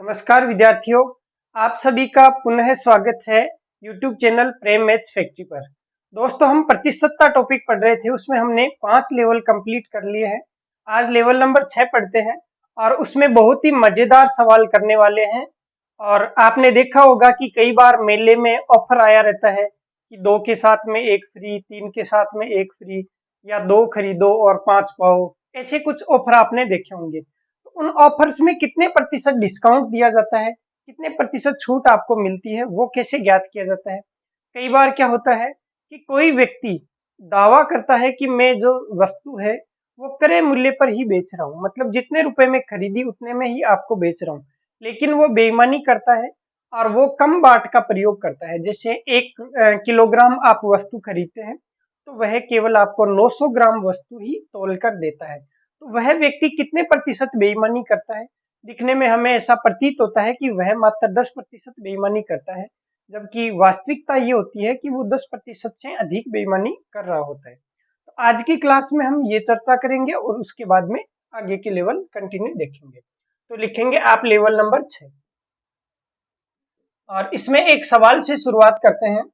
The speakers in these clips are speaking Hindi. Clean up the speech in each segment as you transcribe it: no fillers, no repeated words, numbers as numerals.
नमस्कार विद्यार्थियों, आप सभी का पुनः स्वागत है YouTube चैनल प्रेम मैथ्स फैक्ट्री पर। दोस्तों, हम प्रतिशतता टॉपिक पढ़ रहे थे, उसमें हमने 5 लेवल कंप्लीट कर लिए हैं। आज लेवल नंबर 6 पढ़ते हैं और उसमें बहुत ही मजेदार सवाल करने वाले हैं। और आपने देखा होगा कि कई बार मेले में ऑफर आया रहता है कि 2 के साथ में 1 फ्री, 3 के साथ में 1 फ्री या 2 खरीदो और 5 पाओ, ऐसे कुछ ऑफर आपने देखे होंगे। उन ऑफर्स में कितने प्रतिशत डिस्काउंट दिया जाता है, कितने प्रतिशत छूट आपको मिलती है, वो कैसे ज्ञात किया जाता है। कई बार क्या होता है कि कोई व्यक्ति दावा करता है कि मैं जो वस्तु है वो क्रय मूल्य पर ही बेच रहा हूँ, मतलब जितने रुपए में खरीदी उतने में ही आपको बेच रहा हूँ, लेकिन वो बेईमानी करता है और वो कम बाट का प्रयोग करता है। जैसे 1 किलोग्राम आप वस्तु खरीदते हैं तो वह केवल आपको 900 ग्राम वस्तु ही तोल कर देता है। तो वह व्यक्ति कितने प्रतिशत बेईमानी करता है? दिखने में हमें ऐसा प्रतीत होता है कि वह मात्र 10% बेईमानी करता है, जबकि वास्तविकता ये होती है कि वो 10% से अधिक बेईमानी कर रहा होता है। तो आज की क्लास में हम ये चर्चा करेंगे और उसके बाद में आगे के लेवल कंटिन्यू देखेंगे। तो लिखेंगे आप लेवल नंबर 6 और इसमें एक सवाल से शुरुआत करते हैं।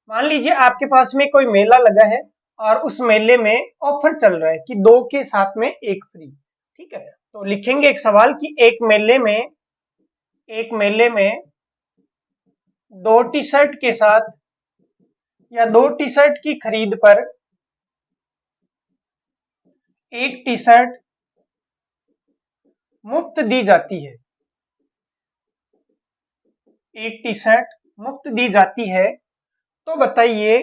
मान लीजिए आपके पास में कोई मेला लगा है और उस मेले में ऑफर चल रहा है कि 2 के साथ में 1 फ्री। ठीक है, तो लिखेंगे एक सवाल कि एक मेले में 2 टी शर्ट के साथ या 2 टी शर्ट की खरीद पर 1 टी शर्ट मुफ्त दी जाती है। 1 टी शर्ट मुफ्त दी जाती है, तो बताइए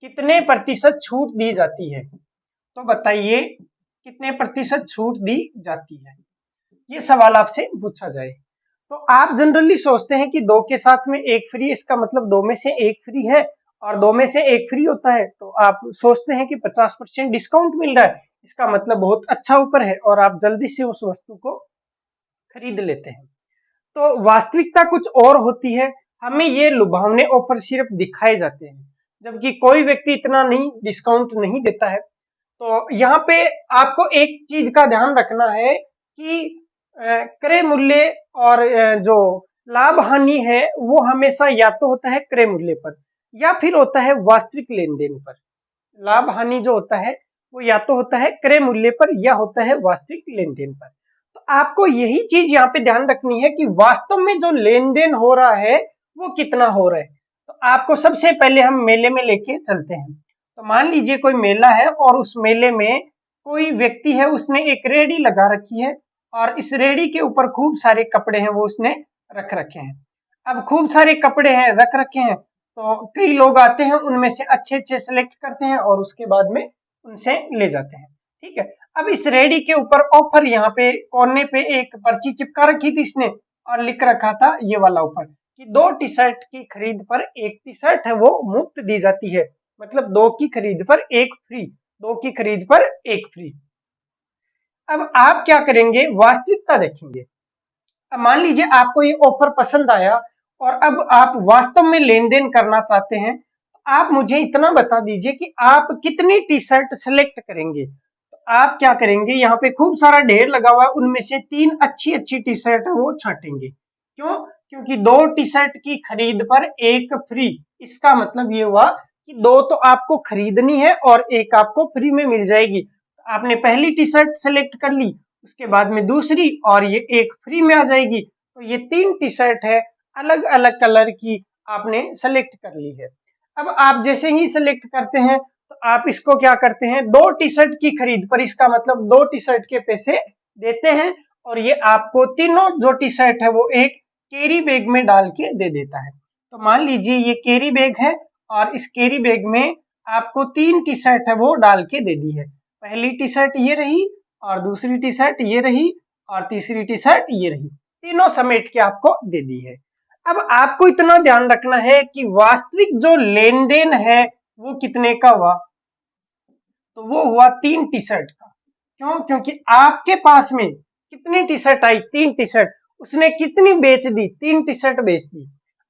कितने प्रतिशत छूट दी जाती है। तो बताइए कितने प्रतिशत छूट दी जाती है, ये सवाल आपसे पूछा जाए। तो आप जनरली सोचते हैं कि 2 के साथ में 1 फ्री, इसका मतलब 2 में से 1 फ्री है और 2 में से 1 फ्री होता है, तो आप सोचते हैं कि 50% डिस्काउंट मिल रहा है, इसका मतलब बहुत अच्छा ऑफर है और आप जल्दी से उस वस्तु को खरीद लेते हैं। तो वास्तविकता कुछ और होती है, हमें ये लुभावने ऑफर सिर्फ दिखाए जाते हैं, जबकि कोई व्यक्ति इतना नहीं डिस्काउंट नहीं देता है। तो यहाँ पे आपको एक चीज का ध्यान रखना है कि क्रय मूल्य और जो लाभ हानि है वो हमेशा या तो होता है क्रय मूल्य पर या फिर होता है वास्तविक लेन देन पर। लाभ हानि जो होता है वो या तो होता है क्रय मूल्य पर या होता है वास्तविक लेन देन पर। तो आपको यही चीज यहाँ पे ध्यान रखनी है कि वास्तव में जो लेन देन हो रहा है वो कितना हो रहा है। तो आपको सबसे पहले हम मेले में लेके चलते हैं। तो मान लीजिए कोई मेला है और उस मेले में कोई व्यक्ति है, उसने एक रेहड़ी लगा रखी है और इस रेहड़ी के ऊपर खूब सारे कपड़े हैं वो उसने रख रखे हैं। अब खूब सारे कपड़े हैं रख रखे हैं, तो कई लोग आते हैं, उनमें से अच्छे अच्छे सेलेक्ट करते हैं और उसके बाद में उनसे ले जाते हैं। ठीक है, अब इस रेहड़ी के ऊपर ऑफर, यहाँ पे कोने पे एक पर्ची चिपका रखी थी इसने और लिख रखा था ये वाला ऑफर कि 2 टी शर्ट की खरीद पर 1 टी शर्ट है वो मुफ्त दी जाती है, मतलब 2 की खरीद पर 1 फ्री, 2 की खरीद पर 1 फ्री। अब आप क्या करेंगे, वास्तविकता देखेंगे। अब मान लीजिए आपको ये ऑफर पसंद आया और अब आप वास्तव में लेन देन करना चाहते हैं, तो आप मुझे इतना बता दीजिए कि आप कितनी टी शर्ट सेलेक्ट करेंगे। तो आप क्या करेंगे, यहाँ पे खूब सारा ढेर लगा हुआ है, उनमें से 3 अच्छी अच्छी टी शर्ट है वो छांटेंगे। क्यों? क्योंकि 2 टी शर्ट की खरीद पर 1 फ्री, इसका मतलब ये हुआ कि 2 तो आपको खरीदनी है और 1 आपको फ्री में मिल जाएगी। आपने पहली टी शर्ट सेलेक्ट कर ली, उसके बाद में दूसरी और ये 1 फ्री में आ जाएगी। तो ये 3 टी शर्ट है अलग अलग कलर की, आपने सेलेक्ट कर ली है। अब आप जैसे ही सेलेक्ट करते हैं तो आप इसको क्या करते हैं, 2 टी शर्ट की खरीद पर, इसका मतलब 2 टी शर्ट के पैसे देते हैं और ये आपको तीनों जो टी शर्ट है वो एक कैरी बैग में डाल के दे देता है। तो मान लीजिए ये कैरी बैग है और इस कैरी बैग में आपको 3 टी शर्ट है वो डाल के दे दी है। पहली टी शर्ट ये रही और दूसरी टी शर्ट ये रही और तीसरी टी शर्ट ये रही, तीनों समेट के आपको दे दी है। अब आपको इतना ध्यान रखना है कि वास्तविक जो लेन देन है वो कितने का हुआ, तो वो हुआ 3 टी शर्ट का। क्यों? क्योंकि आपके पास में कितनी टी शर्ट आई, 3 टी शर्ट, उसने कितनी बेच दी, 3 टी शर्ट बेच दी।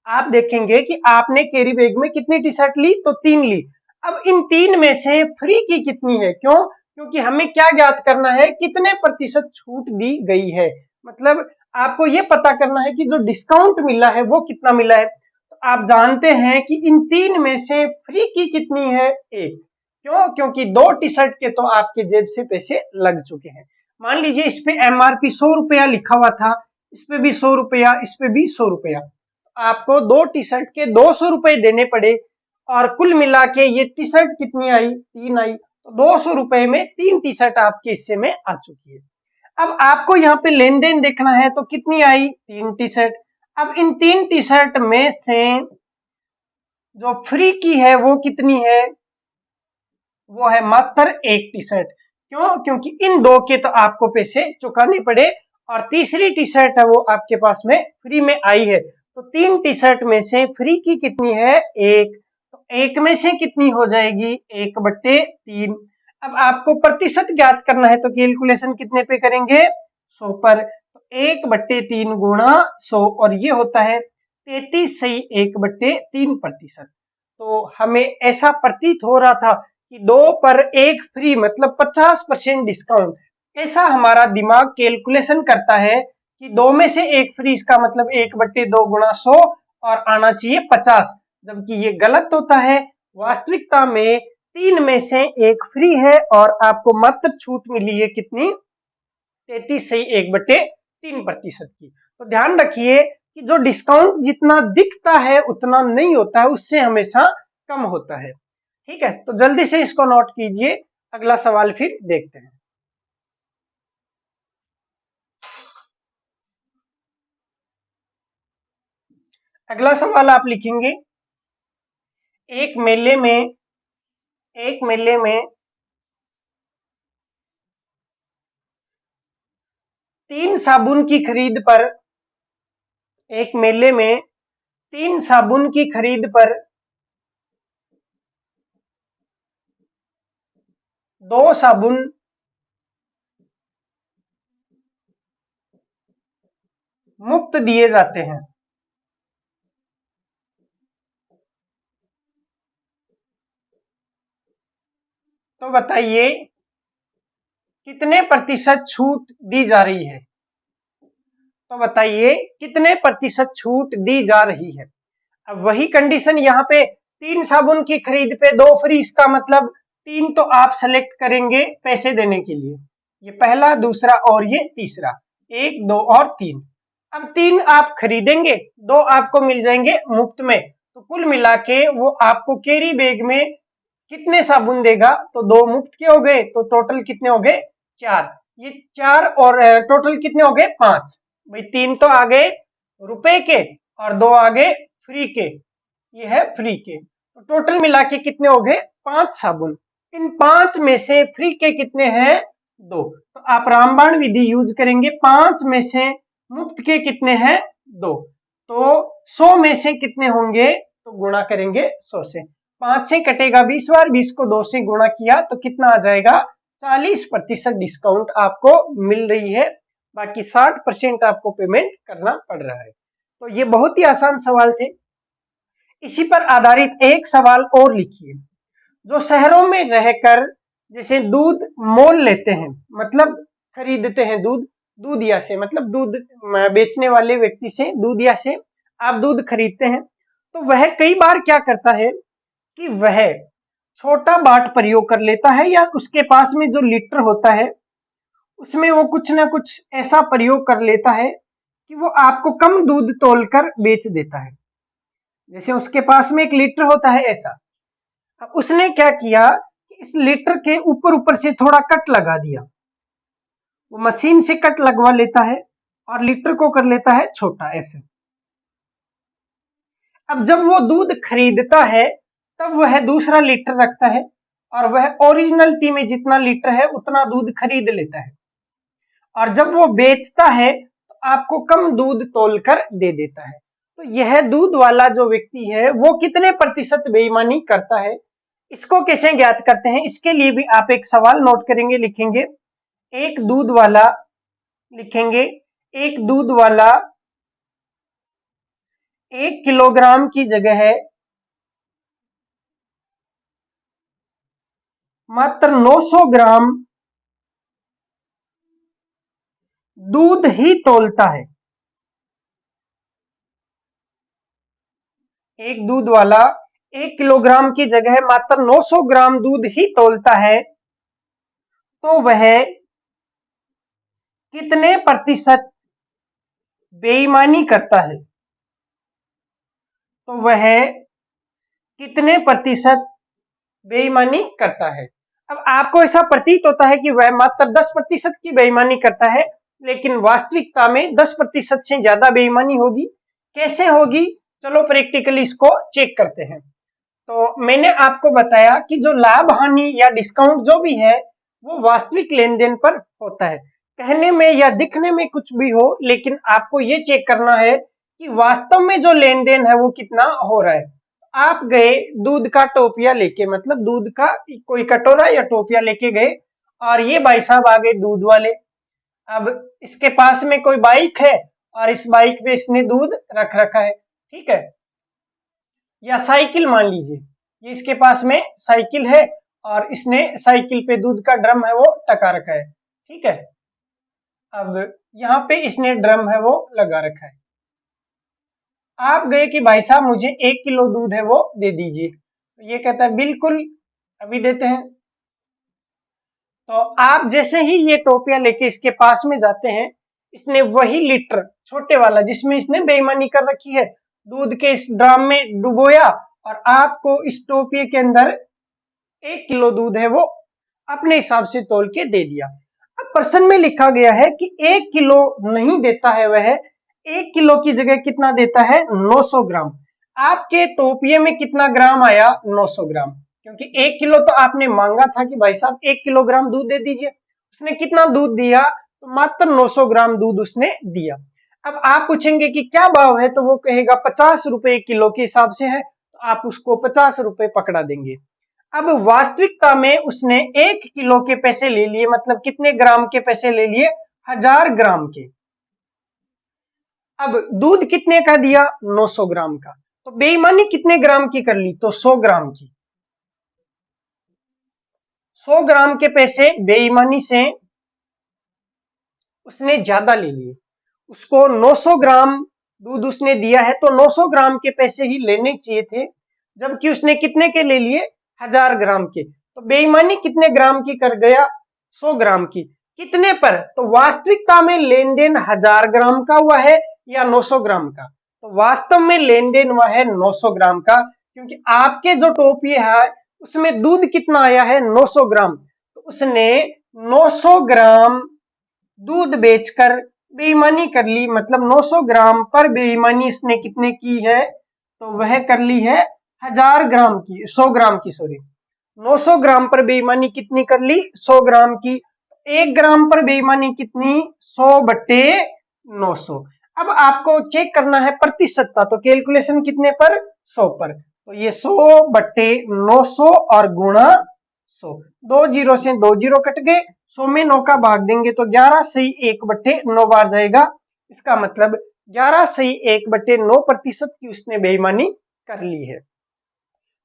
आप देखेंगे कि आपने कैरी बैग में कितनी टी शर्ट ली, तो 3 ली। अब इन 3 में से फ्री की कितनी है, क्यों? क्योंकि हमें क्या ज्ञात करना है, कितने प्रतिशत छूट दी गई है। मतलब आपको ये पता करना है कि जो डिस्काउंट मिला है वो कितना मिला है। तो आप जानते हैं कि इन तीन में से फ्री की कितनी है, एक। क्यों? क्योंकि 2 टी शर्ट के तो आपके जेब से पैसे लग चुके हैं। मान लीजिए इस पे MRP 100 रुपया लिखा हुआ था, इस पे भी 100 रुपया, इस पे भी 100 रुपया। आपको 2 टी शर्ट के 200 रुपए देने पड़े और कुल मिला के ये टी शर्ट कितनी आई, 3 आई। तो 200 रुपए में 3 टी शर्ट आपके हिस्से में आ चुकी है। अब आपको यहाँ पे लेन देन देखना है, तो कितनी आई, 3 टी शर्ट। अब इन 3 टी शर्ट में से जो फ्री की है वो कितनी है, वो है मात्र 1 टी शर्ट। क्यों? क्योंकि इन 2 के तो आपको पैसे चुकाने पड़े और तीसरी टी शर्ट है वो आपके पास में फ्री में आई है। तो 3 टी शर्ट में से फ्री की कितनी है, 1। तो 1 में से कितनी हो जाएगी, 1/3। अब आपको प्रतिशत ज्ञात करना है, तो कैलकुलेशन कितने पे करेंगे, 100 पर। तो 1/3 गुणा 100 और ये होता है 33 सही 1/3%। तो हमें ऐसा प्रतीत हो रहा था कि 2 पर 1 फ्री मतलब 50% डिस्काउंट। ऐसा हमारा दिमाग कैलकुलेशन करता है कि 2 में से 1 फ्री, इसका मतलब 1/2 गुणा 100 और आना चाहिए 50, जबकि ये गलत होता है। वास्तविकता में 3 में से 1 फ्री है और आपको मात्र छूट मिली है कितनी, 33 सही 1/3% की। तो ध्यान रखिए कि जो डिस्काउंट जितना दिखता है उतना नहीं होता है, उससे हमेशा कम होता है। ठीक है, तो जल्दी से इसको नोट कीजिए, अगला सवाल फिर देखते हैं। अगला सवाल आप लिखेंगे, एक मेले में 3 साबुन की खरीद पर, एक मेले में 3 साबुन की खरीद पर 2 साबुन मुफ्त दिए जाते हैं। तो बताइए कितने प्रतिशत छूट दी जा रही है। तो बताइए कितने प्रतिशत छूट दी जा रही है। अब वही कंडीशन यहाँ पे 3 साबुन की खरीद पे 2 फ्री, इसका मतलब 3 तो आप सेलेक्ट करेंगे पैसे देने के लिए, ये पहला, दूसरा और ये तीसरा, 1 2 और 3। अब 3 आप खरीदेंगे, 2 आपको मिल जाएंगे मुफ्त में। तो कुल मिला के वो आपको कैरी बैग में कितने साबुन देगा, तो 2 मुफ्त के हो गए, तो टोटल कितने हो गए, 4। ये 4 और टोटल कितने हो गए, 5। भाई 3 तो आ गए रुपए के और 2 आ गए फ्री के, ये है फ्री के। तो टोटल मिला के कितने हो गए, 5 साबुन। इन 5 में से फ्री के कितने हैं, 2। तो आप रामबाण विधि यूज करेंगे, 5 में से मुफ्त के कितने हैं, 2। तो 100 में से कितने होंगे, तो गुणा करेंगे 100 से। 5 से कटेगा 20 बार, 20 को 2 से गुणा किया तो कितना आ जाएगा, 40% डिस्काउंट आपको मिल रही है। बाकी 60% आपको पेमेंट करना पड़ रहा है। तो ये बहुत ही आसान सवाल थे। इसी पर आधारित एक सवाल और लिखिए, जो शहरों में रहकर जैसे दूध मोल लेते हैं, मतलब खरीदते हैं दूध, दूधिया से, मतलब दूध बेचने वाले व्यक्ति से, दूधिया से आप दूध खरीदते हैं। तो वह कई बार क्या करता है कि वह छोटा बाट प्रयोग कर लेता है, या उसके पास में जो लीटर होता है उसमें वो कुछ ना कुछ ऐसा प्रयोग कर लेता है कि वो आपको कम दूध तोलकर बेच देता है। जैसे उसके पास में 1 लीटर होता है ऐसा, अब उसने क्या किया कि इस लीटर के ऊपर ऊपर से थोड़ा कट लगा दिया, वो मशीन से कट लगवा लेता है और लीटर को कर लेता है छोटा ऐसे। अब जब वो दूध खरीदता है तब वह दूसरा लीटर रखता है और वह ओरिजिनलिटी में जितना लीटर है उतना दूध खरीद लेता है, और जब वो बेचता है तो आपको कम दूध तोलकर दे देता है। तो यह दूध वाला जो व्यक्ति है वो कितने प्रतिशत बेईमानी करता है, इसको कैसे ज्ञात करते हैं, इसके लिए भी आप एक सवाल नोट करेंगे, लिखेंगे एक दूध वाला, लिखेंगे एक दूध वाला 1 किलोग्राम की जगह है मात्र 900 ग्राम दूध ही तौलता है। एक दूध वाला 1 किलोग्राम की जगह मात्र 900 ग्राम दूध ही तौलता है, तो वह कितने प्रतिशत बेईमानी करता है? तो वह कितने प्रतिशत बेईमानी करता है? अब आपको ऐसा प्रतीत होता है कि वह मात्र 10% की बेईमानी करता है, लेकिन वास्तविकता में 10% से ज्यादा बेईमानी होगी। कैसे होगी? चलो प्रैक्टिकली इसको चेक करते हैं। तो मैंने आपको बताया कि जो लाभ हानि या डिस्काउंट जो भी है वो वास्तविक लेन देन पर होता है। कहने में या दिखने में कुछ भी हो, लेकिन आपको ये चेक करना है कि वास्तव में जो लेन देन है वो कितना हो रहा है। आप गए दूध का टोपिया लेके, मतलब दूध का कोई कटोरा या टोपिया लेके गए, और ये भाई साहब आ गए दूध वाले। अब इसके पास में कोई बाइक है और इस बाइक पे इसने दूध रख रखा है, ठीक है, या साइकिल मान लीजिए, ये इसके पास में साइकिल है और इसने साइकिल पे दूध का ड्रम है वो टका रखा है, ठीक है। अब यहाँ पे इसने ड्रम है वो लगा रखा है। आप गए कि भाई साहब मुझे 1 किलो दूध है वो दे दीजिए, तो ये कहता है बिल्कुल अभी देते हैं। तो आप जैसे ही ये टोपिया लेके इसके पास में जाते हैं, इसने वही लीटर छोटे वाला जिसमें इसने बेईमानी कर रखी है दूध के इस ड्रम में डुबोया और आपको इस टोपिये के अंदर 1 किलो दूध है वो अपने हिसाब से तोल के दे दिया। अब प्रश्न में लिखा गया है कि 1 किलो नहीं देता है, वह 1 किलो की जगह कितना देता है? 900 ग्राम। आपके टोपिये में कितना ग्राम आया? 900 ग्राम, क्योंकि 1 किलो तो आपने मांगा था कि भाई साहब 1 किलोग्राम दूध दे दीजिए। उसने कितना दूध दिया? तो मात्र 900 ग्राम दूध उसने दिया। अब आप पूछेंगे कि क्या भाव है, तो वो कहेगा 50 रुपए किलो के हिसाब से है, तो आप उसको 50 रुपए पकड़ा देंगे। अब वास्तविकता में उसने 1 किलो के पैसे ले लिए, मतलब कितने ग्राम के पैसे ले लिए? 1000 ग्राम के। अब दूध कितने का दिया? 900 ग्राम का। तो बेईमानी कितने ग्राम की कर ली? तो 100 ग्राम की। 100 ग्राम के पैसे बेईमानी से उसने ज्यादा ले लिए। उसको 900 ग्राम दूध उसने दिया है, तो 900 ग्राम के पैसे ही लेने चाहिए थे, जबकि उसने कितने के ले लिए? 1000 ग्राम के। तो बेईमानी कितने ग्राम की कर गया? 100 ग्राम की। कितने पर? तो वास्तविकता में लेन देन 1000 ग्राम का हुआ है या 900 ग्राम का? तो वास्तव में लेन देन हुआ है 900 ग्राम का, क्योंकि आपके जो टोपिये है उसमें दूध कितना आया है? 900 ग्राम। तो उसने 900 ग्राम दूध बेचकर बेईमानी कर ली, मतलब 900 ग्राम पर बेईमानी इसने कितने की है? तो वह कर ली है 1000 ग्राम की, 100 ग्राम की, सॉरी। 900 ग्राम पर बेईमानी कितनी कर ली? 100 ग्राम की। 1 ग्राम पर बेईमानी कितनी? 100 बट्टे 900। अब आपको चेक करना है प्रतिशतता, तो कैलकुलेशन कितने पर? 100 पर। तो ये 100 बट्टे 900 और गुणा 100, 2 जीरो से 2 जीरो कट गए, 100 में 9 का भाग देंगे तो 11 सही 1 बट्टे 9 बार जाएगा। इसका मतलब 11 सही 1 बट्टे 9% की उसने बेईमानी कर ली है।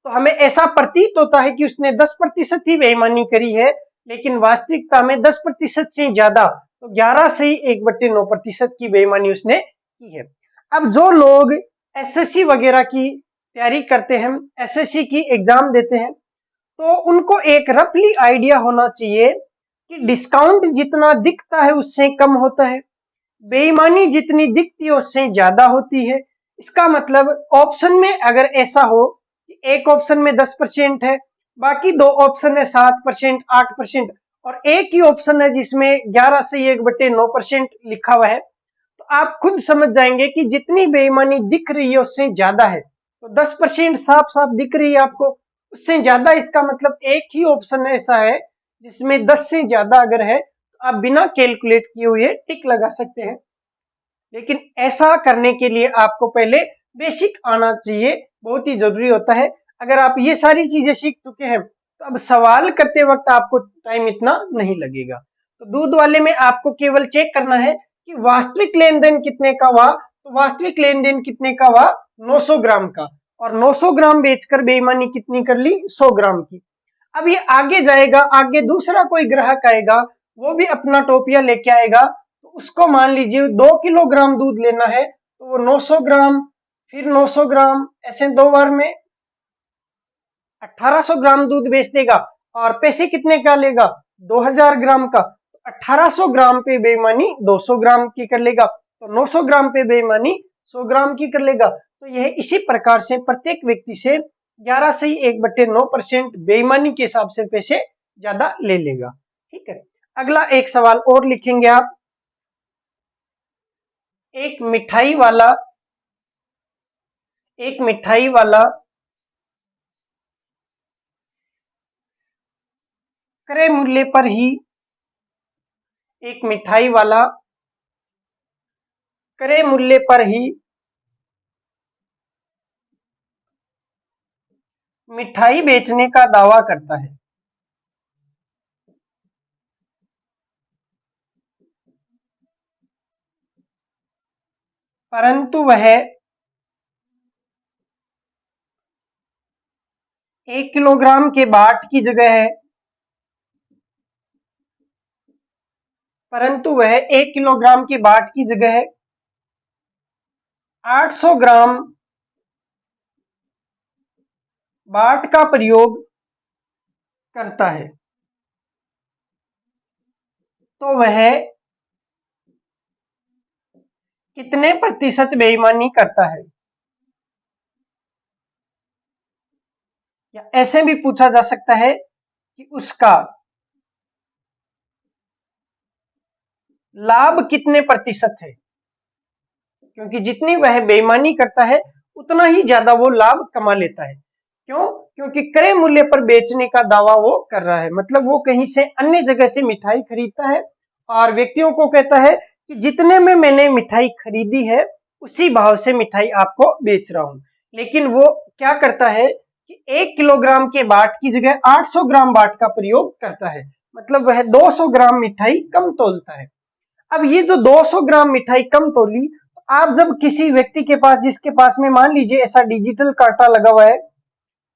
तो हमें ऐसा प्रतीत होता है कि उसने 10% ही बेईमानी करी है, लेकिन वास्तविकता में 10% से ज्यादा, तो 11 सही 1 बट्टे 9% की बेईमानी उसने की है। अब जो लोग एसएससी वगैरह की तैयारी करते हैं, एसएससी की एग्जाम देते हैं, तो उनको एक रफली आइडिया होना चाहिए कि डिस्काउंट जितना दिखता है उससे कम होता है, बेईमानी जितनी दिखती है उससे ज्यादा होती है। इसका मतलब ऑप्शन में अगर ऐसा हो कि एक ऑप्शन में 10% है, बाकी 2 ऑप्शन है 7%, 8%, और एक ही ऑप्शन है जिसमें 11 से 1 बट्टे 9% लिखा हुआ है, तो आप खुद समझ जाएंगे कि जितनी बेईमानी दिख रही है उससे ज्यादा है। तो 10% साफ साफ दिख रही है आपको, उससे ज्यादा, इसका मतलब एक ही ऑप्शन ऐसा है जिसमें 10 से ज्यादा अगर है तो आप बिना कैलकुलेट किए हुए टिक लगा सकते हैं। लेकिन ऐसा करने के लिए आपको पहले बेसिक आना चाहिए, बहुत ही जरूरी होता है। अगर आप ये सारी चीजें सीख चुके हैं तो अब सवाल करते वक्त आपको टाइम इतना नहीं लगेगा। तो दूध वाले में आपको केवल चेक करना है कि वास्तविक लेन देन कितने का हुआ, तो वास्तविक लेन देन कितने का हुआ? 900 ग्राम का, और 900 ग्राम बेचकर बेईमानी कितनी कर ली? 100 ग्राम की। अब ये आगे जाएगा, आगे दूसरा कोई ग्राहक आएगा, वो भी अपना टोपिया लेके आएगा, तो उसको मान लीजिए 2 किलोग्राम दूध लेना है तो वो 900 ग्राम, फिर 900 ग्राम, ऐसे 2 बार में 1800 ग्राम दूध बेच देगा और पैसे कितने का लेगा, 2000 ग्राम का। 1800 ग्राम पे बेईमानी 200 ग्राम की कर लेगा, तो 900 ग्राम पे बेईमानी 100 ग्राम की कर लेगा। तो यह इसी प्रकार से प्रत्येक व्यक्ति से 11 से 1/9% बेईमानी के हिसाब से पैसे ज्यादा ले लेगा। ठीक है, अगला एक सवाल और लिखेंगे आप। एक मिठाई वाला क्रय मूल्य पर ही क्रय मूल्य पर ही मिठाई बेचने का दावा करता है, परंतु वह 1 किलोग्राम के बाट की जगह है, परंतु वह 1 किलोग्राम के बाट की जगह है 800 ग्राम बाट का प्रयोग करता है, तो वह कितने प्रतिशत बेईमानी करता है। या ऐसे भी पूछा जा सकता है कि उसका लाभ कितने प्रतिशत है, क्योंकि जितनी वह बेईमानी करता है उतना ही ज्यादा वो लाभ कमा लेता है। क्यों? क्योंकि क्रय मूल्य पर बेचने का दावा वो कर रहा है, मतलब वो कहीं से अन्य जगह से मिठाई खरीदता है और व्यक्तियों को कहता है कि जितने में मैंने मिठाई खरीदी है उसी भाव से मिठाई आपको बेच रहा हूं। लेकिन वो क्या करता है कि 1 किलोग्राम के बाट की जगह 800 ग्राम बाट का प्रयोग करता है, मतलब वह 200 ग्राम मिठाई कम तोलता है। अब ये जो 200 ग्राम मिठाई कम तोली, तो आप जब किसी व्यक्ति के पास, जिसके पास में मान लीजिए ऐसा डिजिटल कांटा लगा हुआ है,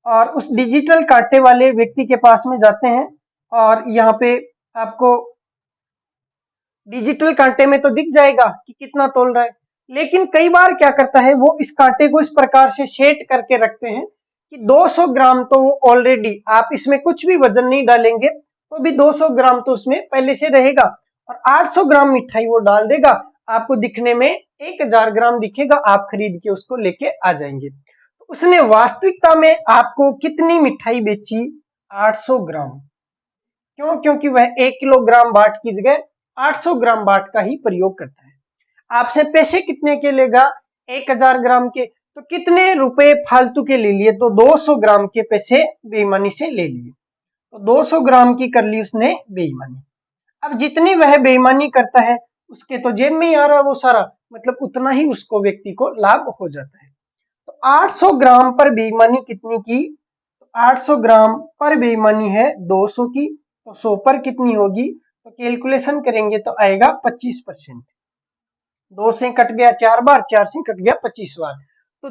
और उस डिजिटल कांटे वाले व्यक्ति के पास में जाते हैं और यहाँ पे आपको डिजिटल कांटे में तो दिख जाएगा कि कितना तोल रहा है, लेकिन कई बार क्या करता है वो इस कांटे को इस प्रकार से सेट करके रखते हैं कि 200 ग्राम तो ऑलरेडी, आप इसमें कुछ भी वजन नहीं डालेंगे तो भी 200 ग्राम तो उसमें पहले से रहेगा, और 800 ग्राम मिठाई वो डाल देगा, आपको दिखने में 1000 ग्राम दिखेगा, आप खरीद के उसको लेके आ जाएंगे। तो उसने वास्तविकता में आपको कितनी मिठाई बेची, 800 ग्राम। क्यों? क्योंकि वह 1 किलोग्राम बाट की जगह 800 ग्राम बाट का ही प्रयोग करता है। आपसे पैसे कितने के लेगा, 1000 ग्राम के, तो कितने रुपए फालतू के ले लिए, तो 200 ग्राम के पैसे बेईमानी से ले लिए, तो 200 ग्राम की कर ली उसने बेईमानी। अब जितनी वह बेईमानी करता है उसके तो जेब में ही आ रहा है वो सारा, मतलब उतना ही उसको व्यक्ति को लाभ हो जाता है। तो 800 ग्राम पर बेईमानी कितनी की, 800 ग्राम पर बेईमानी है 200 की, तो 100 पर कितनी होगी, तो कैलकुलेशन करेंगे तो आएगा 25%। 2 से कट गया 4 बार, 4 से कट गया 25 बार, तो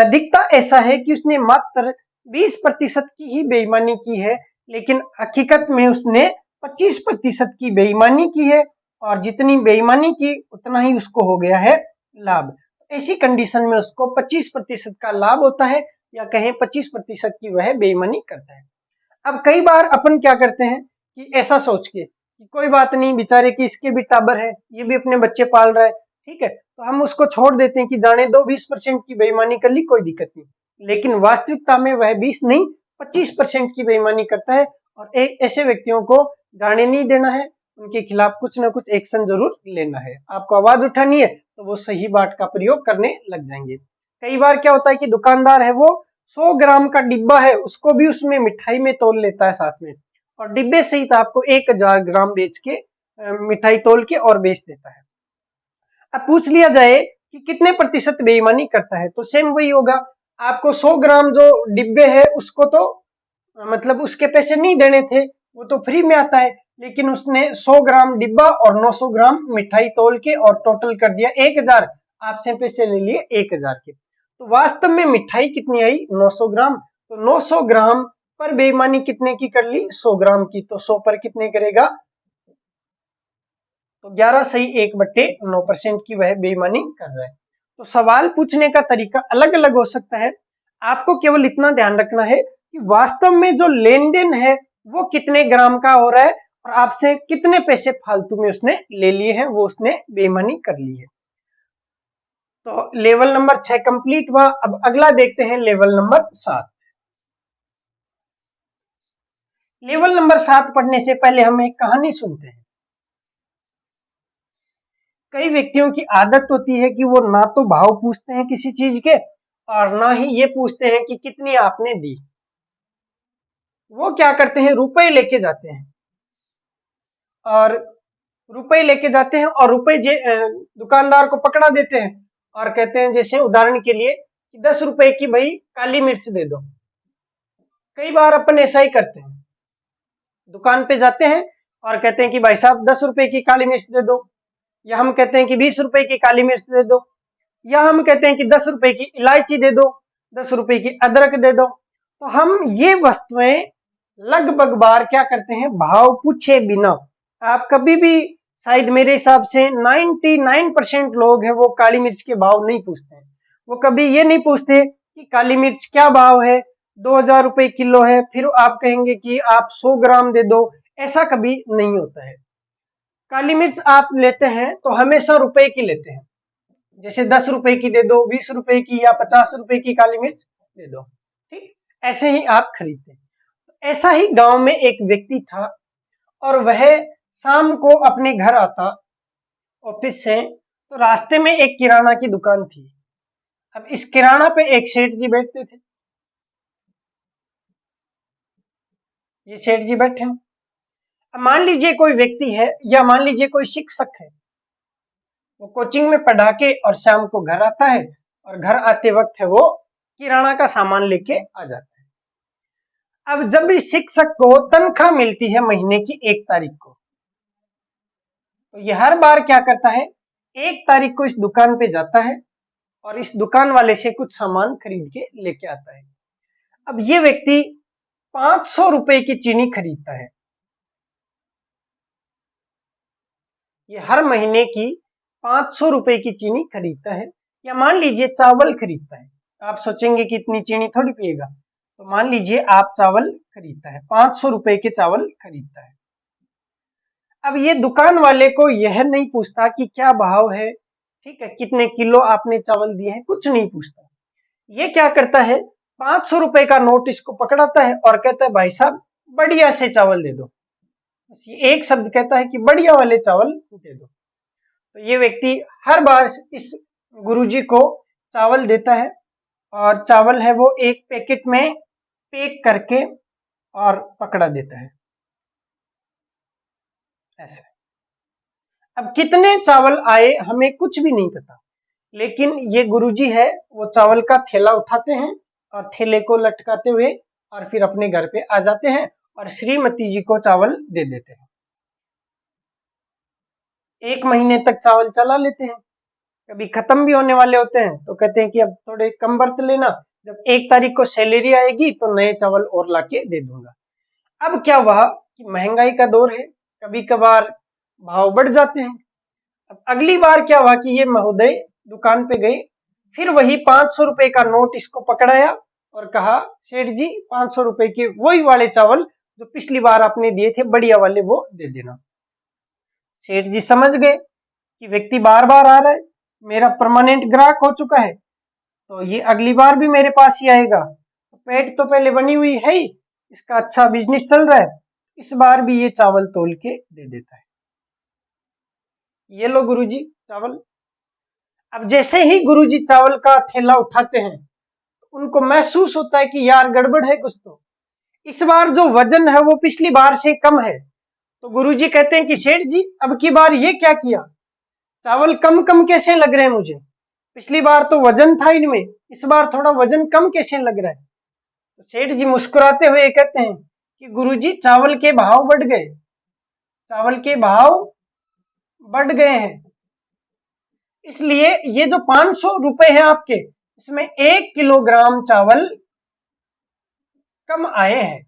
दिखता ऐसा है कि उसने मात्र 20% की ही बेईमानी की है, लेकिन हकीकत में उसने 25% की बेईमानी की है, और जितनी बेईमानी की उतना ही उसको हो गया है लाभ। ऐसी कंडीशन में उसको 25% का लाभ होता है, या कहें 25% की वह बेईमानी करता है। अब कई बार अपन क्या करते हैं कि ऐसा सोच के कि कोई बात नहीं, बेचारे की इसके भी टाबर है, ये भी अपने बच्चे पाल रहा है, ठीक है, तो हम उसको छोड़ देते हैं कि जाने दो, 20% की बेईमानी कर ली, कोई दिक्कत नहीं। लेकिन वास्तविकता में वह 20 नहीं 25% की बेईमानी करता है, और ऐसे व्यक्तियों को जाने नहीं देना है, उनके खिलाफ कुछ ना कुछ एक्शन जरूर लेना है। आपको आवाज उठानी है तो वो सही बात का प्रयोग करने लग जाएंगे। कई बार क्या होता है कि दुकानदार है वो 100 ग्राम का डिब्बा है उसको भी उसमें मिठाई में तोल लेता है साथ में, और डिब्बे सहित आपको 1000 ग्राम बेच के मिठाई तोल के और बेच देता है। अब पूछ लिया जाए कि कितने प्रतिशत बेईमानी करता है, तो सेम वही होगा, आपको 100 ग्राम जो डिब्बे है उसको तो मतलब उसके पैसे नहीं देने थे, वो तो फ्री में आता है, लेकिन उसने 100 ग्राम डिब्बा और 900 ग्राम मिठाई तोल के और टोटल कर दिया 1000, आपसे पैसे ले लिए 1000 के। तो वास्तव में मिठाई कितनी आई, 900 ग्राम, तो 900 ग्राम पर बेईमानी कितने की कर ली, 100 ग्राम की, तो 100 पर कितने करेगा तो 11 सही 1/9% की वह बेईमानी कर रहा है। तो सवाल पूछने का तरीका अलग अलग हो सकता है, आपको केवल इतना ध्यान रखना है कि वास्तव में जो लेन देन है वो कितने ग्राम का हो रहा है और आपसे कितने पैसे फालतू में उसने ले लिए हैं, वो उसने बेईमानी कर ली है। तो लेवल नंबर 6 कंप्लीट हुआ। अब अगला देखते हैं लेवल नंबर 7। लेवल नंबर 7 पढ़ने से पहले हम एक कहानी सुनते हैं। कई व्यक्तियों की आदत होती है कि वो ना तो भाव पूछते हैं किसी चीज के और ना ही ये पूछते हैं कि कितनी आपने दी। वो क्या करते हैं, रुपए लेके जाते हैं और रुपए दुकानदार को पकड़ा देते हैं और कहते हैं, जैसे उदाहरण के लिए कि 10 रुपए की भाई काली मिर्च दे दो। कई बार अपन ऐसा ही करते हैं, दुकान पे जाते हैं और कहते हैं कि भाई साहब 10 रुपए की काली मिर्च दे दो, या हम कहते हैं कि 20 रुपए की काली मिर्च दे दो, या हम कहते हैं कि 10 रुपए की इलायची दे दो, 10 रुपए की अदरक दे दो। तो हम ये वस्तुएं लगभग बार क्या करते हैं, भाव पूछे बिना। आप कभी भी, शायद मेरे हिसाब से 99% लोग हैं वो काली मिर्च के भाव नहीं पूछते हैं। वो कभी ये नहीं पूछते कि काली मिर्च क्या भाव है, 2000 रुपए किलो है, फिर आप कहेंगे कि आप 100 ग्राम दे दो। ऐसा कभी नहीं होता है। काली मिर्च आप लेते हैं तो हमेशा रुपए की लेते हैं, जैसे 10 रुपए की दे दो, 20 रुपए की या 50 रुपए की काली मिर्च दे दो, ठीक ऐसे ही आप खरीदते हैं। ऐसा ही गांव में एक व्यक्ति था और वह शाम को अपने घर आता ऑफिस से, तो रास्ते में एक किराना की दुकान थी। अब इस किराना पे एक सेठ जी बैठते थे। ये सेठ जी बैठे हैं। अब मान लीजिए कोई व्यक्ति है या मान लीजिए कोई शिक्षक है, वो कोचिंग में पढ़ा के और शाम को घर आता है और घर आते वक्त है वो किराना का सामान लेके आ जाता है। अब जब भी शिक्षक को तनख्वाह मिलती है महीने की 1 तारीख को, तो ये हर बार क्या करता है, 1 तारीख को इस दुकान पे जाता है और इस दुकान वाले से कुछ सामान खरीद के लेके आता है। अब ये व्यक्ति 500 रुपए की चीनी खरीदता है। ये हर महीने की 500 रुपए की चीनी खरीदता है, या मान लीजिए चावल खरीदता है। आप सोचेंगे कि इतनी चीनी थोड़ी पिएगा, तो मान लीजिए आप चावल खरीदता है, 500 रुपए के चावल खरीदता है। अब ये दुकान वाले को यह नहीं पूछता कि क्या भाव है, ठीक है, कितने किलो आपने चावल दिए हैं, कुछ नहीं पूछता। ये क्या करता है, 500 रुपए का नोट इसको पकड़ाता है और कहता है भाई साहब बढ़िया से चावल दे दो। बस ये एक शब्द कहता है कि बढ़िया वाले चावल दे दो। तो ये व्यक्ति हर बार इस गुरुजी को चावल देता है और चावल है वो एक पैकेट में पैक करके और पकड़ा देता है ऐसे। अब कितने चावल आए हमें कुछ भी नहीं पता, लेकिन ये गुरुजी है वो चावल का थैला उठाते हैं और थैले को लटकाते हुए और फिर अपने घर पे आ जाते हैं और श्रीमती जी को चावल दे देते हैं। 1 महीने तक चावल चला लेते हैं। कभी खत्म भी होने वाले होते हैं तो कहते हैं कि अब थोड़े कम बर्त लेना, जब 1 तारीख को सैलरी आएगी तो नए चावल और लाके दे दूंगा। अब क्या हुआ कि महंगाई का दौर है, कभी कभार भाव बढ़ जाते हैं। अब अगली बार क्या हुआ कि ये महोदय दुकान पे गए, फिर वही 500 रुपए का नोट इसको पकड़ाया और कहा सेठ जी 500 रुपए के वही वाले चावल जो पिछली बार आपने दिए थे बढ़िया वाले वो दे देना। सेठ जी समझ गए कि व्यक्ति बार बार आ रहा है, मेरा परमानेंट ग्राहक हो चुका है, तो ये अगली बार भी मेरे पास ही आएगा। पेट तो पहले बनी हुई है ही, इसका अच्छा बिजनेस चल रहा है, इस बार भी ये चावल तोल के दे देता है। ये लो गुरुजी चावल। अब जैसे ही गुरुजी चावल का थैला उठाते हैं तो उनको महसूस होता है कि यार गड़बड़ है कुछ तो। इस बार जो वजन है वो पिछली बार से कम है। तो गुरुजी कहते हैं कि सेठ जी अब की बार ये क्या किया, चावल कम कम कैसे लग रहे हैं मुझे, पिछली बार तो वजन था इनमें, इस बार थोड़ा वजन कम कैसे लग रहा है। तो सेठ जी मुस्कुराते हुए कहते हैं कि गुरुजी चावल के भाव बढ़ गए, चावल के भाव बढ़ गए हैं, इसलिए ये जो 500 रुपए हैं आपके, इसमें 1 किलोग्राम चावल कम आए हैं।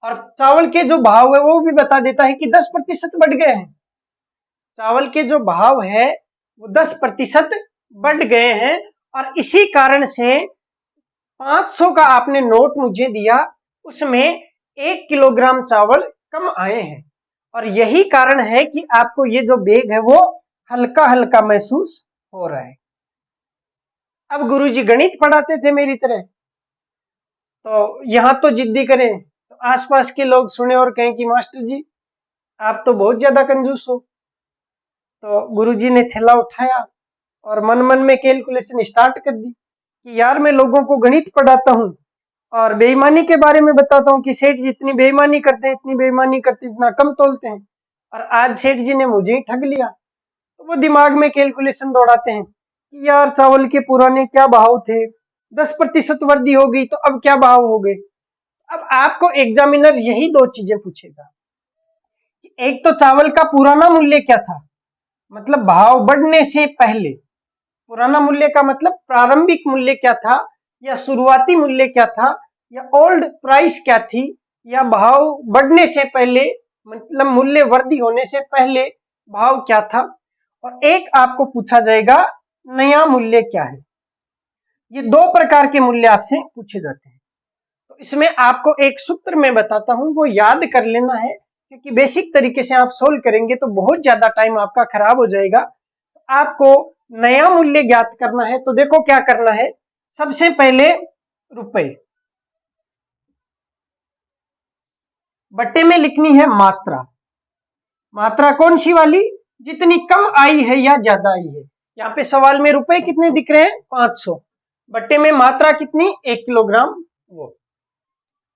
और चावल के जो भाव है वो भी बता देता है कि 10% बढ़ गए हैं। चावल के जो भाव है वो 10% बढ़ गए हैं, और इसी कारण से 500 का आपने नोट मुझे दिया, उसमें 1 किलोग्राम चावल कम आए हैं, और यही कारण है कि आपको ये जो बैग है वो हल्का हल्का महसूस हो रहा है। अब गुरुजी गणित पढ़ाते थे मेरी तरह, तो यहाँ तो जिद्दी करें तो आसपास के लोग सुने और कहें कि मास्टर जी आप तो बहुत ज्यादा कंजूस हो। तो गुरुजी ने थैला उठाया और मन मन में कैलकुलेशन स्टार्ट कर दी कि यार मैं लोगों को गणित पढ़ाता हूँ और बेईमानी के बारे में बताता हूँ कि सेठ जी इतनी बेईमानी करते हैं, इतनी बेईमानी करते हैं, इतना कम तोलते हैं, और आज सेठ जी ने मुझे ही ठग लिया। तो वो दिमाग में कैलकुलेशन दौड़ाते हैं कि यार चावल के पुराने क्या भाव थे, 10% वृद्धि हो गई तो अब क्या भाव हो गए। अब आपको एग्जामिनर यही दो चीजें पूछेगा कि एक तो चावल का पुराना मूल्य क्या था, मतलब भाव बढ़ने से पहले, पुराना मूल्य का मतलब प्रारंभिक मूल्य क्या था, या शुरुआती मूल्य क्या था, या ओल्ड प्राइस क्या थी, या भाव बढ़ने से पहले मतलब मूल्य वृद्धि होने से पहले भाव क्या था। और एक आपको पूछा जाएगा नया मूल्य क्या है। ये दो प्रकार के मूल्य आपसे पूछे जाते हैं। तो इसमें आपको एक सूत्र मैं बताता हूं, वो याद कर लेना है, क्योंकि बेसिक तरीके से आप सोल्व करेंगे तो बहुत ज्यादा टाइम आपका खराब हो जाएगा। आपको नया मूल्य ज्ञात करना है, तो देखो क्या करना है। सबसे पहले रुपए, बट्टे में लिखनी है मात्रा। मात्रा कौन सी वाली, जितनी कम आई है या ज्यादा आई है। यहाँ पे सवाल में रुपए कितने दिख रहे हैं, 500, बट्टे में मात्रा कितनी, 1 किलोग्राम। वो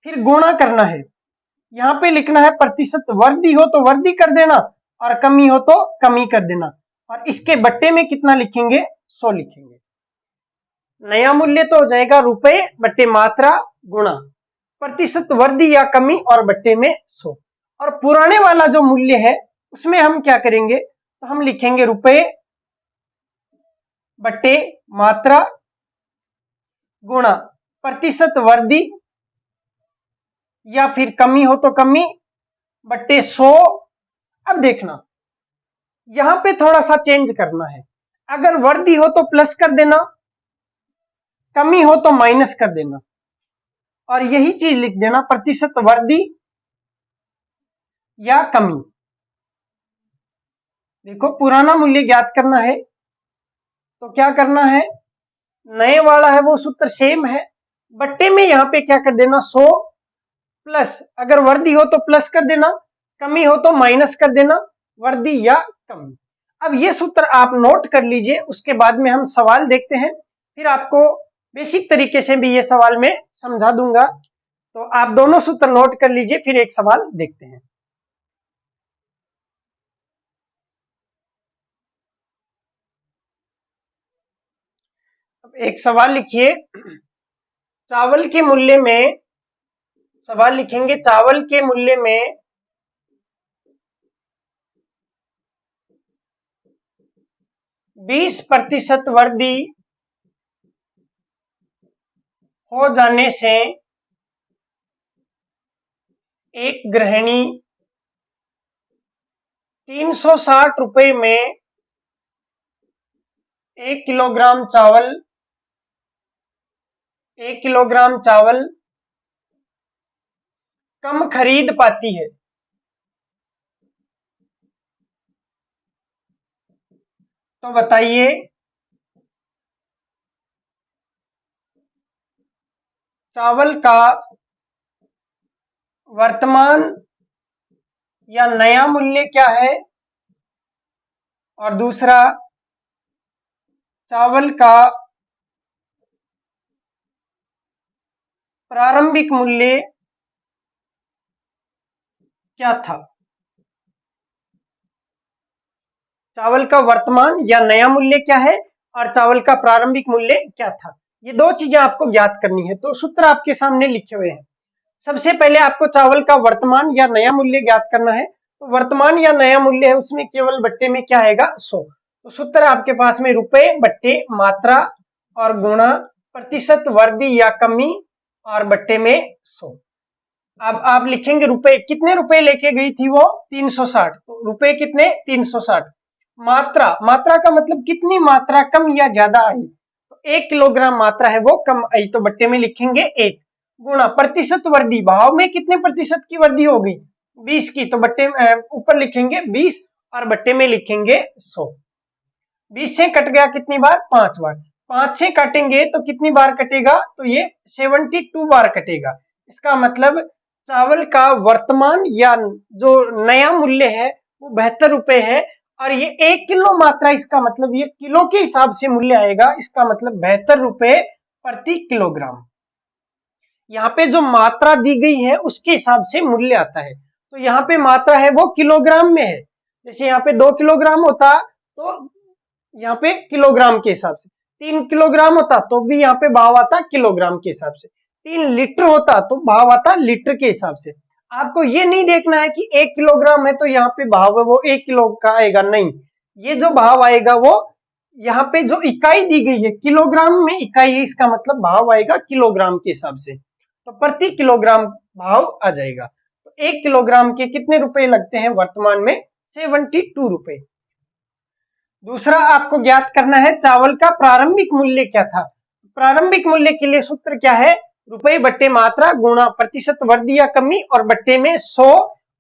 फिर गुणा करना है, यहाँ पे लिखना है प्रतिशत, वृद्धि हो तो वृद्धि कर देना और कमी हो तो कमी कर देना, और इसके बट्टे में कितना लिखेंगे, 100 लिखेंगे। नया मूल्य तो हो जाएगा रुपए बट्टे मात्रा गुणा प्रतिशत वृद्धि या कमी और बट्टे में 100। और पुराने वाला जो मूल्य है उसमें हम क्या करेंगे, तो हम लिखेंगे रुपए बट्टे मात्रा गुणा प्रतिशत वृद्धि या फिर कमी हो तो कमी बट्टे 100। अब देखना यहां पे थोड़ा सा चेंज करना है, अगर वृद्धि हो तो प्लस कर देना, कमी हो तो माइनस कर देना, और यही चीज लिख देना प्रतिशत वृद्धि या कमी। देखो पुराना मूल्य ज्ञात करना है तो क्या करना है, नए वाला है वो सूत्र सेम है, बट्टे में यहां पे क्या कर देना 100 प्लस, अगर वृद्धि हो तो प्लस कर देना, कमी हो तो माइनस कर देना, वृद्धि या कमी। अब ये सूत्र आप नोट कर लीजिए, उसके बाद में हम सवाल देखते हैं, फिर आपको बेसिक तरीके से भी ये सवाल में समझा दूंगा। तो आप दोनों सूत्र नोट कर लीजिए, फिर एक सवाल देखते हैं। अब एक सवाल लिखिए, चावल के मूल्य में, सवाल लिखेंगे चावल के मूल्य में 20% वृद्धि हो जाने से एक गृहिणी 360 रुपए में 1 किलोग्राम चावल कम खरीद पाती है। तो बताइए चावल का वर्तमान या नया मूल्य क्या है, और दूसरा चावल का प्रारंभिक मूल्य क्या था। चावल का वर्तमान या नया मूल्य क्या है और चावल का प्रारंभिक मूल्य क्या था, ये दो चीजें आपको ज्ञात करनी है। तो सूत्र आपके सामने लिखे हुए हैं। सबसे पहले आपको चावल का वर्तमान या नया मूल्य ज्ञात करना है, तो वर्तमान या नया मूल्य है उसमें केवल बट्टे में क्या आएगा, 100। तो सूत्र आपके पास में रुपए बट्टे मात्रा और गुणा प्रतिशत वृद्धि या कमी और बट्टे में 100। अब आप लिखेंगे रुपए, कितने रुपए लेके गई थी वो 360, तो रुपए कितने 360। मात्रा, मात्रा का मतलब कितनी मात्रा कम या ज्यादा आई, तो 1 किलोग्राम मात्रा है वो कम आई, तो बट्टे में लिखेंगे 1, गुणा प्रतिशत वृद्धि, भाव में कितने प्रतिशत की वृद्धि हो गई 20 की, तो बट्टे ऊपर लिखेंगे 20 और बट्टे में लिखेंगे 100। 20 से कट गया कितनी बार 5 बार, 5 से काटेंगे तो कितनी बार कटेगा, तो ये 72 बार कटेगा। इसका मतलब चावल का वर्तमान या जो नया मूल्य है वो 72 रुपए है, और ये 1 किलो मात्रा, इसका मतलब ये किलो के हिसाब से मूल्य आएगा, इसका मतलब 72 रुपए प्रति किलोग्राम। यहाँ पे जो मात्रा दी गई है उसके हिसाब से मूल्य आता है, तो यहाँ पे मात्रा है वो किलोग्राम में है। जैसे यहाँ पे 2 किलोग्राम होता तो यहाँ पे किलोग्राम के हिसाब से, 3 किलोग्राम होता तो भी यहाँ पे भाव आता किलोग्राम के हिसाब से, 3 लीटर होता तो भाव आता लीटर के हिसाब से। आपको ये नहीं देखना है कि 1 किलोग्राम है तो यहाँ पे भाव है वो 1 किलो का आएगा, नहीं, ये जो भाव आएगा वो यहाँ पे जो इकाई दी गई है किलोग्राम में इकाई है, इसका मतलब भाव आएगा किलोग्राम के हिसाब से, तो प्रति किलोग्राम भाव आ जाएगा। तो 1 किलोग्राम के कितने रुपए लगते हैं वर्तमान में 72 रुपए। दूसरा आपको ज्ञात करना है चावल का प्रारंभिक मूल्य क्या था। प्रारंभिक मूल्य के लिए सूत्र क्या है, रुपए बट्टे मात्रा गुणा प्रतिशत वृद्धि या कमी और बट्टे में 100,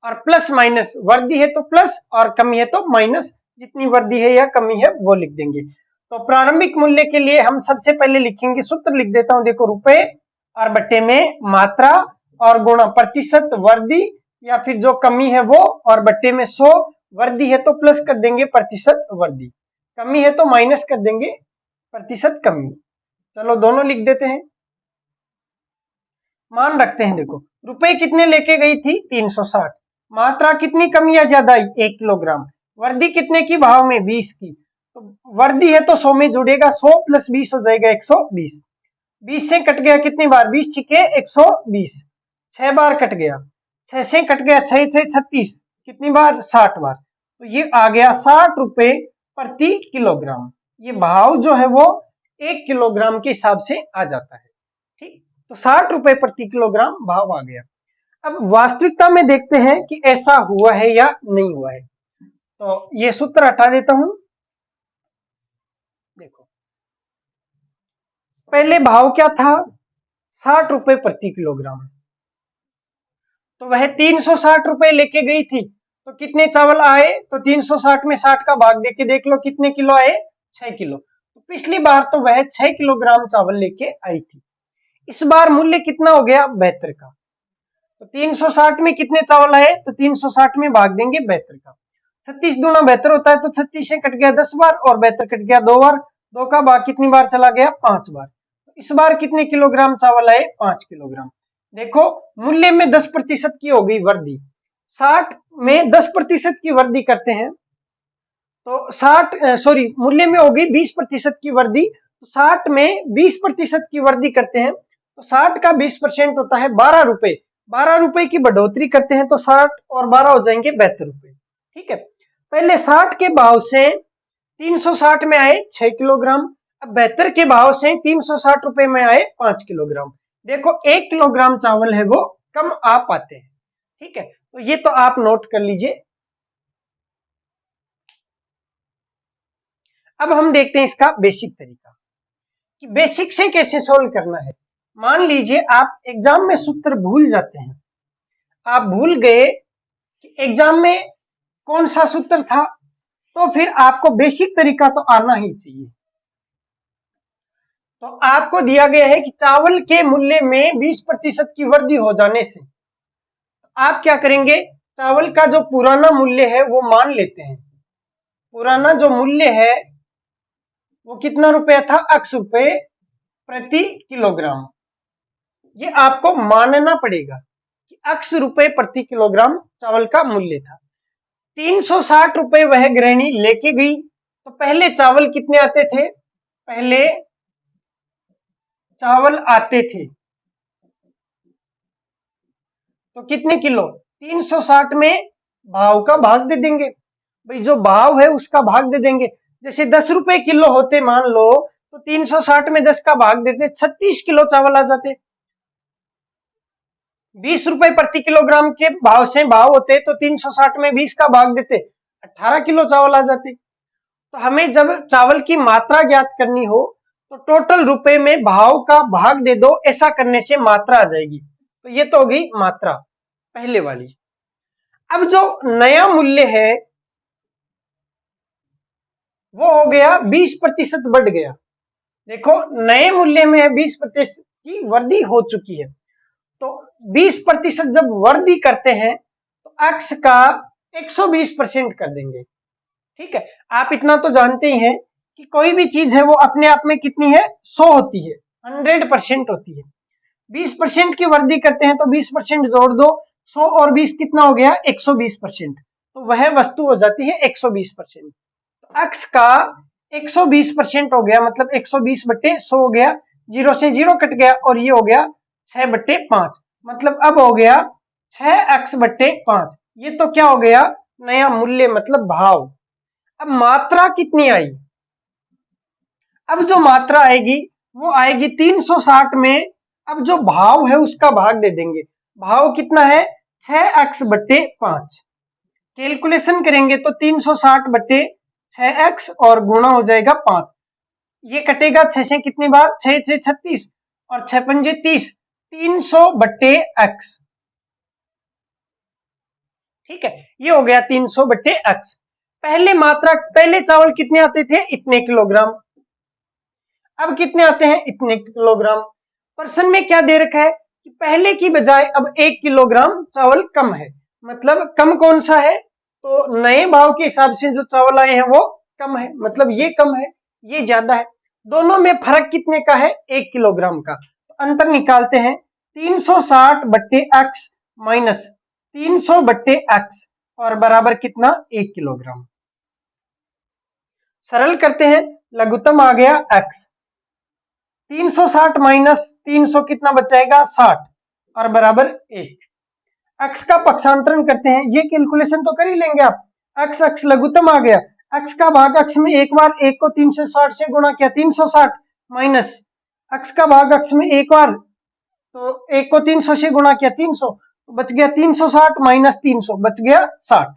और प्लस माइनस, वृद्धि है तो प्लस और कमी है तो माइनस, जितनी वृद्धि है या कमी है वो लिख देंगे। तो प्रारंभिक मूल्य के लिए हम सबसे पहले लिखेंगे, सूत्र लिख देता हूं, देखो रुपए और बट्टे में मात्रा और गुणा प्रतिशत वृद्धि या फिर जो कमी है वो, और बट्टे में 100, वृद्धि है तो प्लस कर देंगे प्रतिशत वृद्धि, कमी है तो माइनस कर देंगे प्रतिशत कमी। चलो दोनों लिख देते हैं, मान रखते हैं। देखो रुपए कितने लेके गई थी 360, मात्रा कितनी कमी या ज्यादा आई 1 किलोग्राम, वृद्धि कितने की भाव में 20 की, तो वृद्धि है तो 100 में जुड़ेगा, 100 प्लस 20 हो जाएगा 120, 20 से कट गया कितनी बार 20 छिके 120, 6 बार कट गया, 6 से कट गया 6 6 36, कितनी बार 60 बार, तो ये आ गया 60 रुपए प्रति किलोग्राम। ये भाव जो है वो 1 किलोग्राम के हिसाब से आ जाता है, ठीक, तो 60 रुपए प्रति किलोग्राम भाव आ गया। अब वास्तविकता में देखते हैं कि ऐसा हुआ है या नहीं हुआ है, तो ये सूत्र हटा देता हूं। देखो पहले भाव क्या था 60 रुपए प्रति किलोग्राम, तो वह 360 रुपए लेके गई थी, तो कितने चावल आए, तो 360 में 60 का भाग देके देख लो कितने किलो आए 6 किलो, तो पिछली बार तो वह 6 किलोग्राम चावल लेके आई थी। इस बार मूल्य कितना हो गया 72 का, तो 360 में कितने चावल आए, तो 360 में भाग देंगे 72 का, 36 दूना 72 होता है, तो 36 से कट गया 10 बार और 72 कट गया 2 बार, 2 का भाग कितनी बार चला गया 5 बार, इस बार कितने किलोग्राम चावल आए 5 किलोग्राम। देखो मूल्य में 10% की हो गई वृद्धि, 60 में 10% की वृद्धि करते हैं तो 60 मूल्य में हो गई 20% की वृद्धि, तो 60 में 20% की वृद्धि करते हैं तो 60 का 20% होता है 12 रुपए, 12 रुपए की बढ़ोतरी करते हैं तो 60 और 12 हो जाएंगे 72 रुपए, ठीक है। पहले 60 के भाव से 360 में आए 6 किलोग्राम, अब 72 के भाव से 360 रुपए में आए 5 किलोग्राम। देखो 1 किलोग्राम चावल है वो कम आ पाते हैं, ठीक है, तो ये तो आप नोट कर लीजिए। अब हम देखते हैं इसका बेसिक तरीका कि बेसिक से कैसे सोल्व करना है। मान लीजिए आप एग्जाम में सूत्र भूल जाते हैं, आप भूल गए कि एग्जाम में कौन सा सूत्र था, तो फिर आपको बेसिक तरीका तो आना ही चाहिए। तो आपको दिया गया है कि चावल के मूल्य में 20% की वृद्धि हो जाने से आप क्या करेंगे, चावल का जो पुराना मूल्य है वो मान लेते हैं, पुराना जो मूल्य है वो कितना रुपया था 80 रुपए प्रति किलोग्राम, ये आपको मानना पड़ेगा कि 80 रुपए प्रति किलोग्राम चावल का मूल्य था। 360 रुपए वह गृहिणी लेके गई, तो पहले चावल कितने आते थे, पहले चावल आते थे तो कितने किलो 360 में भाव का भाग दे देंगे, भाई जो भाव है उसका भाग दे देंगे। जैसे 10 रुपए किलो होते मान लो, तो 360 में 10 का भाग देते 36 किलो चावल आ जाते। ₹20 प्रति किलोग्राम के भाव से भाव होते तो 360 में 20 का भाग देते 18 किलो चावल आ जाते। तो हमें जब चावल की मात्रा ज्ञात करनी हो तो टोटल रुपए में भाव का भाग दे दो, ऐसा करने से मात्रा आ जाएगी। तो ये तो होगी मात्रा पहले वाली। अब जो नया मूल्य है वो हो गया 20% बढ़ गया। देखो नए मूल्य में 20% की वृद्धि हो चुकी है। तो 20% जब वृद्धि करते हैं तो x का 120% कर देंगे। ठीक है, आप इतना तो जानते ही हैं कि कोई भी चीज है वो अपने आप में कितनी है, 100 होती है, 100% होती है। 20% की वृद्धि करते हैं तो 20% जोड़ दो, 100 और 20 कितना हो गया, 120%। तो वह वस्तु हो जाती है 120%। तो x का 120% हो गया, मतलब 120/100 हो गया, 0 से 0 कट गया और ये हो गया 6/5, मतलब अब हो गया 6x/5। ये तो क्या हो गया, नया मूल्य मतलब भाव। अब मात्रा कितनी आई, अब जो मात्रा आएगी वो आएगी 360 में। अब जो भाव है उसका भाग दे देंगे, भाव कितना है 6x/5। कैलकुलेशन करेंगे तो 360/6x और गुणा हो जाएगा 5। ये कटेगा 6 से कितनी बार, 6 6 36 और 6 पंजे 30, 300/x। ठीक है, ये हो गया 300/x। पहले मात्रा, पहले चावल कितने आते थे, इतने किलोग्राम, अब कितने आते हैं, इतने किलोग्राम। प्रश्न में क्या दे रखा है कि पहले की बजाय अब 1 किलोग्राम चावल कम है, मतलब कम कौन सा है, तो नए भाव के हिसाब से जो चावल आए हैं वो कम है, मतलब ये कम है ये ज्यादा है। दोनों में फर्क कितने का है, 1 किलोग्राम का। तो अंतर निकालते हैं, 360/x माइनस 300/x और बराबर कितना, 1 किलोग्राम। सरल करते हैं, लघुत्तम आ गया x, 360 माइनस 300 कितना बच जाएगा, 60 और बराबर 1। x का पक्षांतरण करते हैं, ये कैलकुलेशन तो कर ही लेंगे आप। x लघुत्तम आ गया, x का भाग x में एक बार, 1 को 360 से गुणा किया 360, माइनस x का भाग x में एक बार, तो 1 को 300 से गुणा किया 300, तो बच गया 360 माइनस 300 बच गया 60।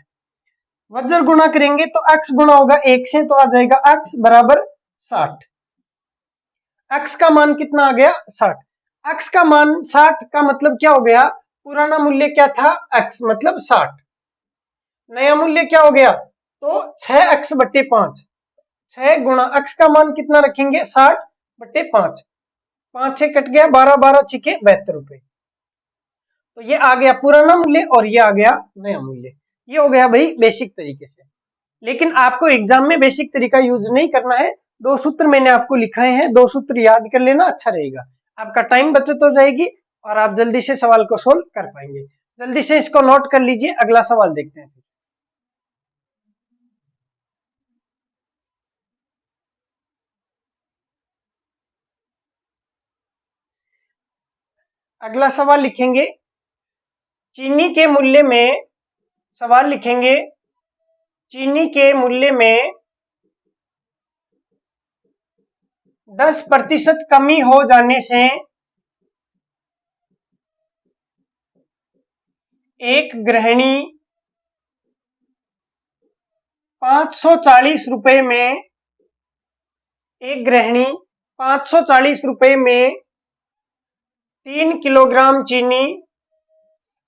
वज्र गुणा करेंगे तो x गुणा होगा 1 से, तो आ जाएगा x बराबर 60। x का मान कितना आ गया, 60। x का मान 60 का मतलब क्या हो गया, पुराना मूल्य क्या था, x मतलब 60, नया मूल्य क्या हो गया, तो 6x/5। 6 गुणा x का मान कितना रखेंगे, 60/5, 5 से कट गया, 12 12 छिके 72 रुपए। तो ये आ गया पुराना मूल्य और ये आ गया नया मूल्य। ये हो गया भाई बेसिक तरीके से। लेकिन आपको एग्जाम में बेसिक तरीका यूज नहीं करना है। 2 सूत्र मैंने आपको लिखाए हैं, 2 सूत्र याद कर लेना, अच्छा रहेगा, आपका टाइम बचत हो जाएगी और आप जल्दी से सवाल को सोल्व कर पाएंगे। जल्दी से इसको नोट कर लीजिए, अगला सवाल देखते हैं। अगला सवाल लिखेंगे, चीनी के मूल्य में, सवाल लिखेंगे चीनी के मूल्य में 10% कमी हो जाने से एक गृहिणी 540 रुपए में, एक गृहिणी 540 रुपए में 3 किलोग्राम चीनी,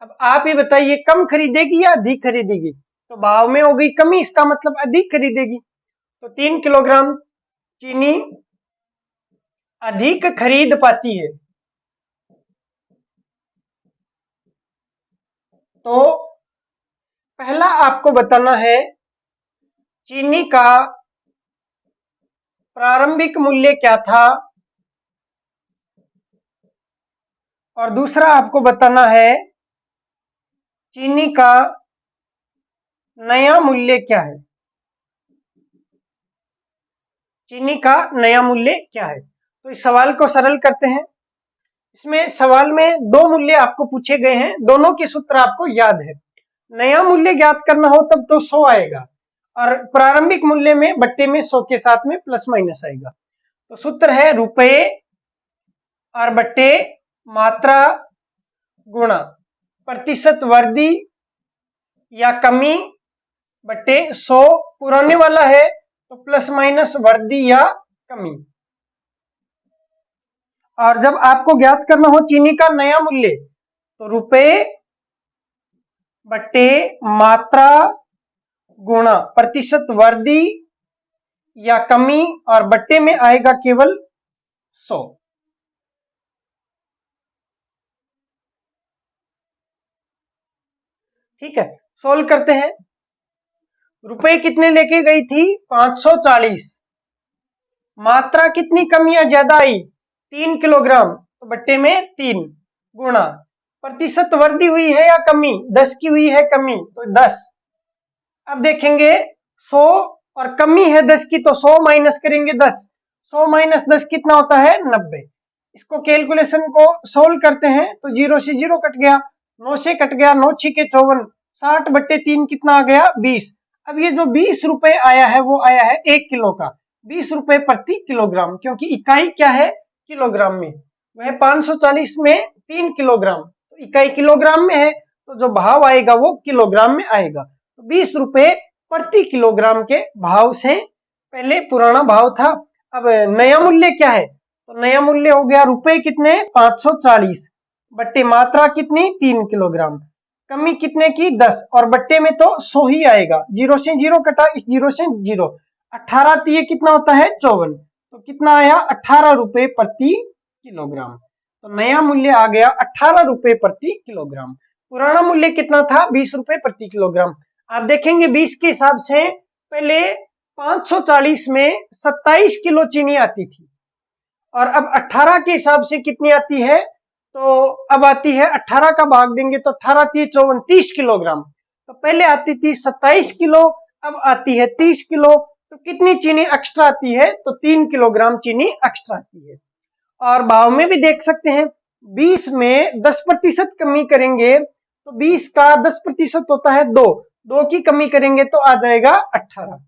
अब आप ही बताइए कम खरीदेगी या अधिक खरीदेगी, तो भाव में हो गई कमी, इसका मतलब अधिक खरीदेगी। तो 3 किलोग्राम चीनी अधिक खरीद पाती है। तो पहला आपको बताना है चीनी का प्रारंभिक मूल्य क्या था, और दूसरा आपको बताना है चीनी का नया मूल्य क्या है, चीनी का नया मूल्य क्या है। तो इस सवाल को सरल करते हैं। इसमें सवाल में 2 मूल्य आपको पूछे गए हैं, दोनों के सूत्र आपको याद है। नया मूल्य ज्ञात करना हो तब तो 100 आएगा, और प्रारंभिक मूल्य में बट्टे में 100 के साथ में प्लस माइनस आएगा। तो सूत्र है रुपए और बट्टे मात्रा गुणा प्रतिशत वृद्धि या कमी बटे 100 पुराने वाला है तो प्लस माइनस वृद्धि या कमी। और जब आपको ज्ञात करना हो चीनी का नया मूल्य तो रुपए बटे मात्रा गुणा प्रतिशत वृद्धि या कमी और बट्टे में आएगा केवल 100। ठीक है, सोल्व करते हैं। रुपए कितने लेके गई थी 540, मात्रा कितनी कम या ज्यादा आई 3 किलोग्राम तो बट्टे में 3 गुणा प्रतिशत वृद्धि हुई है या कमी 10 की हुई है कमी तो 10। अब देखेंगे 100 और कमी है 10 की तो 100 माइनस करेंगे 10, 100 माइनस 10 कितना होता है 90। इसको कैलकुलेशन को सोल्व करते हैं तो 0 से 0 कट गया, 9 से कट गया, 9 छिके 54, 60 बट्टे 3 कितना आ गया 20। अब ये जो 20 रुपए आया है वो आया है 1 किलो का, 20 रुपए प्रति किलोग्राम, क्योंकि इकाई क्या है किलोग्राम में, वह 540 में 3 किलोग्राम तो इकाई किलोग्राम में है तो जो भाव आएगा वो किलोग्राम में आएगा। तो 20 रुपए प्रति किलोग्राम के भाव से पहले पुराना भाव था। अब नया मूल्य क्या है तो नया मूल्य हो गया रुपए कितने 540 बट्टे मात्रा कितनी 3 किलोग्राम, कमी कितने की 10 और बट्टे में तो 100 ही आएगा, 0 से 0 कटा, इस 0 से 0, 18 तीय कितना होता है 54 तो कितना आया 18 रुपए प्रति किलोग्राम। तो नया मूल्य आ गया 18 रुपए प्रति किलोग्राम। पुराना मूल्य कितना था 20 रुपए प्रति किलोग्राम। आप देखेंगे 20 के हिसाब से पहले 540 में 27 किलो चीनी आती थी और अब 18 के हिसाब से कितनी आती है तो अब आती है 18 का भाग देंगे तो 18 तीय 54, 30 किलोग्राम। तो पहले आती थी 27 किलो अब आती है 30 किलो तो कितनी चीनी एक्स्ट्रा आती है तो 3 किलोग्राम चीनी एक्स्ट्रा आती है। और भाव में भी देख सकते हैं 20 में 10% कमी करेंगे तो 20 का 10% होता है 2 की कमी करेंगे तो आ जाएगा 18।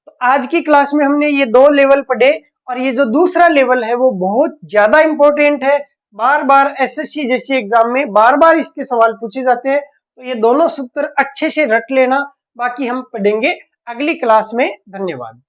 तो आज की क्लास में हमने ये 2 लेवल पढ़े और ये जो दूसरा लेवल है वो बहुत ज्यादा इंपॉर्टेंट है, बार बार एसएससी जैसे एग्जाम में बार बार इसके सवाल पूछे जाते हैं। तो ये दोनों सूत्र अच्छे से रट लेना, बाकी हम पढ़ेंगे अगली क्लास में। धन्यवाद।